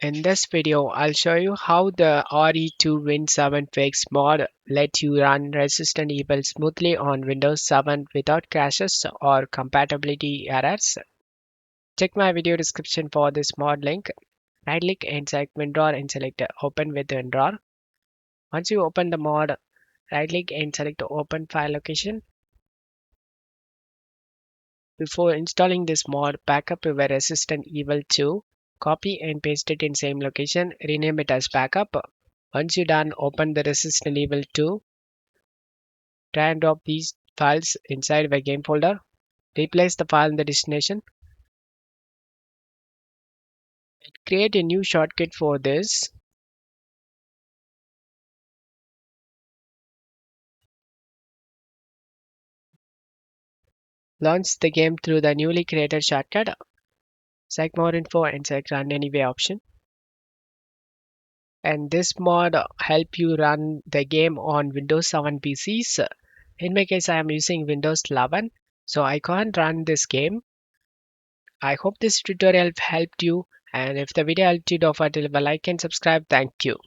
In this video, I'll show you how the RE2 Win 7 Fix mod lets you run Resistant Evil smoothly on Windows 7 without crashes or compatibility errors. Check my video description for this mod link. Right click and select WinRAR and select Open with WinRAR. Once you open the mod, right click and select Open File Location. Before installing this mod, backup your Resistant Evil 2. Copy and paste it in same location. Rename it as backup. Once you're done, open the Resistant Evil 2. Drag and drop these files inside the game folder. Replace the file in the destination. Create a new shortcut for this. Launch the game through the newly created shortcut. Select more info and select run anyway option. And this mod help you run the game on Windows 7 PCs. In my case, I am using Windows 11, so I can't run this game. I hope this tutorial helped you, and if the video helped you, don't forget to leave a like and subscribe. Thank you.